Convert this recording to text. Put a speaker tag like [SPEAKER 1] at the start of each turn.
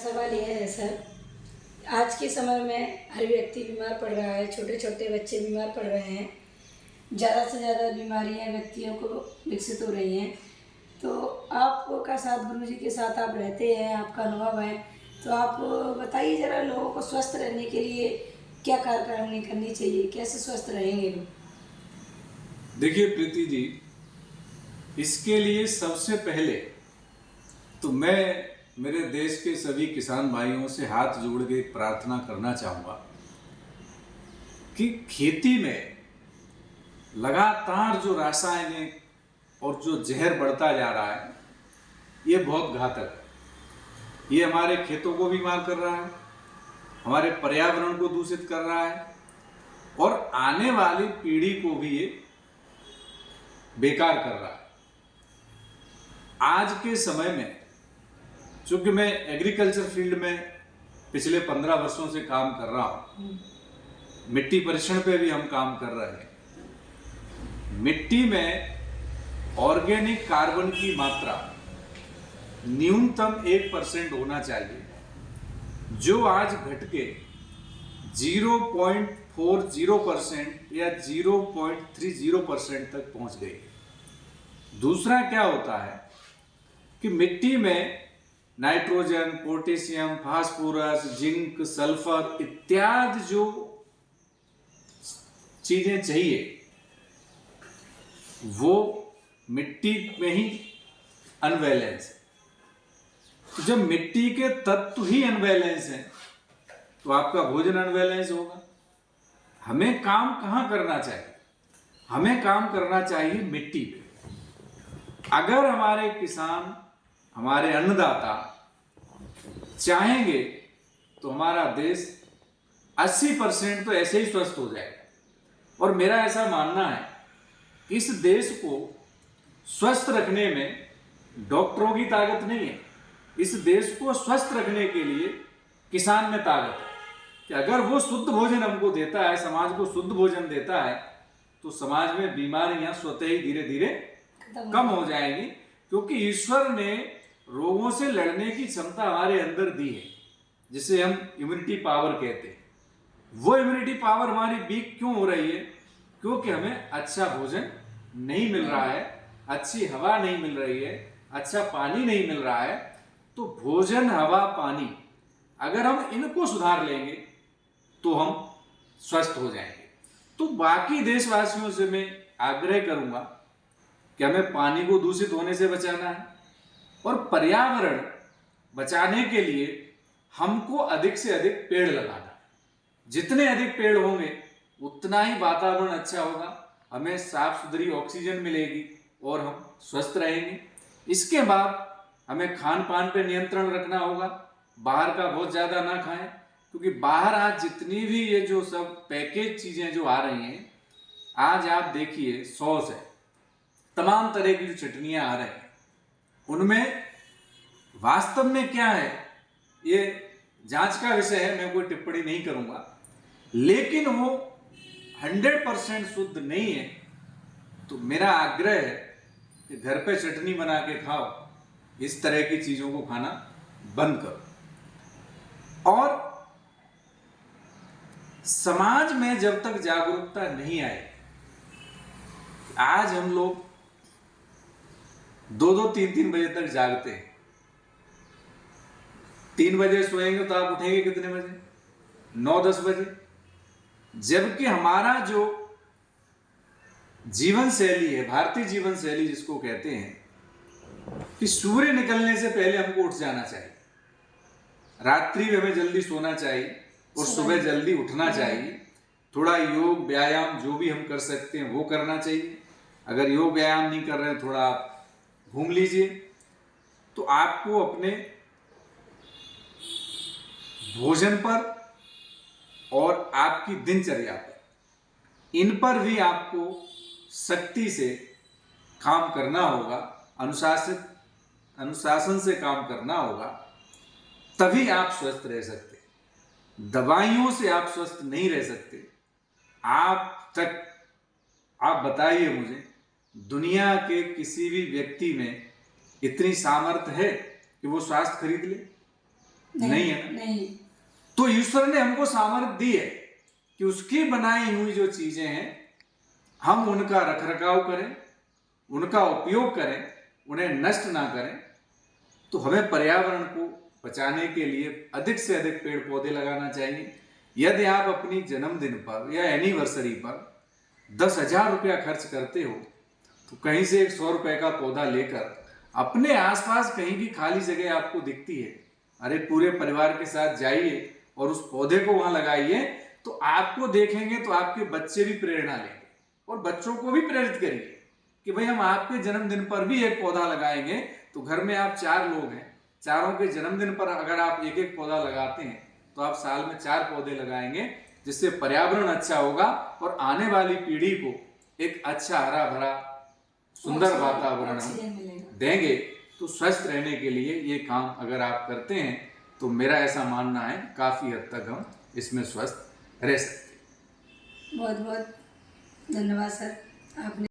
[SPEAKER 1] सवाल यह है सर, आज के समय में हर व्यक्ति बीमार पड़ रहा है, छोटे छोटे बच्चे बीमार पड़ रहे हैं, ज़्यादा से ज़्यादा बीमारियां व्यक्तियों को विकसित हो रही हैं। तो आपका साथ गुरुजी के साथ आप रहते हैं, आपका अनुभव है, तो आप बताइए ज़रा लोगों को स्वस्थ रहने के लिए क्या कार्यकारिणी करनी चाहिए, कैसे स्वस्थ रहेंगे लोग?
[SPEAKER 2] देखिए प्रीति जी, इसके लिए सबसे पहले तो मैं मेरे देश के सभी किसान भाइयों से हाथ जोड़ के एक प्रार्थना करना चाहूँगा कि खेती में लगातार जो रासायनिक और जो जहर बढ़ता जा रहा है, ये बहुत घातक है। ये हमारे खेतों को बीमार कर रहा है, हमारे पर्यावरण को दूषित कर रहा है और आने वाली पीढ़ी को भी ये बेकार कर रहा है। आज के समय में, चूंकि मैं एग्रीकल्चर फील्ड में पिछले 15 वर्षों से काम कर रहा हूँ, मिट्टी परीक्षण पे भी हम काम कर रहे हैं। मिट्टी में ऑर्गेनिक कार्बन की मात्रा न्यूनतम 1% होना चाहिए, जो आज घट के 0.40% या 0.30% तक पहुंच गई। दूसरा क्या होता है कि मिट्टी में nitrogen, potassium, phosphorus, zinc, sulphur इत्यादि जो चीजें चाहिए वो मिट्टी में ही अनबैलेंस है। तो जब मिट्टी के तत्व ही अनबैलेंस हैं तो आपका भोजन अनबैलेंस होगा। हमें काम कहाँ करना चाहिए? हमें काम करना चाहिए मिट्टी पे। अगर हमारे किसान, हमारे अन्नदाता चाहेंगे तो हमारा देश 80% तो ऐसे ही स्वस्थ हो जाएगा। और मेरा ऐसा मानना है कि इस देश को स्वस्थ रखने में डॉक्टरों की ताकत नहीं है। इस देश को स्वस्थ रखने के लिए किसान में ताकत है कि अगर वो शुद्ध भोजन हमको देता है, समाज को शुद्ध भोजन देता है, तो समाज में बीमारियां स्वतः ही धीरे धीरे कम हो जाएंगी, क्योंकि ईश्वर ने रोगों से लड़ने की क्षमता हमारे अंदर दी है, जिसे हम इम्यूनिटी पावर कहते हैं। वो इम्यूनिटी पावर हमारी वीक क्यों हो रही है? क्योंकि हमें अच्छा भोजन नहीं मिल रहा है, अच्छी हवा नहीं मिल रही है, अच्छा पानी नहीं मिल रहा है। तो भोजन, हवा, पानी, अगर हम इनको सुधार लेंगे तो हम स्वस्थ हो जाएंगे। तो बाकी देशवासियों से मैं आग्रह करूंगा कि हमें पानी को दूषित होने से बचाना है और पर्यावरण बचाने के लिए हमको अधिक से अधिक पेड़ लगाना है। जितने अधिक पेड़ होंगे उतना ही वातावरण अच्छा होगा, हमें साफ सुथरी ऑक्सीजन मिलेगी और हम स्वस्थ रहेंगे। इसके बाद हमें खान पान पे नियंत्रण रखना होगा। बाहर का बहुत ज़्यादा ना खाएं, क्योंकि बाहर आज जितनी भी ये जो सब पैकेज चीज़ें जो आ रही हैं, आज आप देखिए सॉस है, तमाम तरह की जो चटनियाँ आ रही हैं, उनमें वास्तव में क्या है ये जांच का विषय है, मैं कोई टिप्पणी नहीं करूँगा, लेकिन वो 100% शुद्ध नहीं है। तो मेरा आग्रह है कि घर पे चटनी बना के खाओ, इस तरह की चीज़ों को खाना बंद करो। और समाज में जब तक जागरूकता नहीं आए, आज हम लोग 2-2, 3-3 बजे तक जागते हैं। 3 बजे सोएंगे तो आप उठेंगे कितने बजे? 9-10 बजे। जबकि हमारा जो जीवन शैली है, भारतीय जीवन शैली जिसको कहते हैं, कि सूर्य निकलने से पहले हमको उठ जाना चाहिए, रात्रि में हमें जल्दी सोना चाहिए और सुबह जल्दी उठना चाहिए। थोड़ा योग व्यायाम जो भी हम कर सकते हैं वो करना चाहिए। अगर योग व्यायाम नहीं कर रहे हैं, थोड़ा आप घूम लीजिए। तो आपको अपने भोजन पर और आपकी दिनचर्या पर, इन पर भी आपको सख्ती से काम करना होगा, अनुशासन से काम करना होगा, तभी आप स्वस्थ रह सकते। दवाइयों से आप स्वस्थ नहीं रह सकते। आप बताइए मुझे, दुनिया के किसी भी व्यक्ति में इतनी सामर्थ्य है कि वो स्वास्थ्य खरीद ले? नहीं है ना।
[SPEAKER 1] नहीं।
[SPEAKER 2] तो ईश्वर ने हमको सामर्थ्य दी है कि उसकी बनाई हुई जो चीजें हैं हम उनका रखरखाव करें, उनका उपयोग करें, उन्हें नष्ट ना करें। तो हमें पर्यावरण को बचाने के लिए अधिक से अधिक पेड़ पौधे लगाना चाहिए। यदि आप अपनी जन्मदिन पर या एनिवर्सरी पर 10,000 रुपया खर्च करते हो तो कहीं से एक 100 रुपए का पौधा लेकर अपने आसपास कहीं भी खाली जगह आपको दिखती है, अरे पूरे परिवार के साथ जाइए और उस पौधे को वहां लगाइए। तो आपको देखेंगे तो आपके बच्चे भी प्रेरणा लेंगे और बच्चों को भी प्रेरित करिए कि भाई हम आपके जन्मदिन पर भी एक पौधा लगाएंगे। तो घर में आप 4 लोग हैं, चारों के जन्मदिन पर अगर आप एक एक पौधा लगाते हैं तो आप साल में 4 पौधे लगाएंगे, जिससे पर्यावरण अच्छा होगा और आने वाली पीढ़ी को एक अच्छा हरा भरा सुंदर वातावरण देंगे। तो स्वस्थ रहने के लिए ये काम अगर आप करते हैं तो मेरा ऐसा मानना है काफी हद तक हम इसमें स्वस्थ रह सकते हैं।
[SPEAKER 1] बहुत बहुत धन्यवाद सर, आपने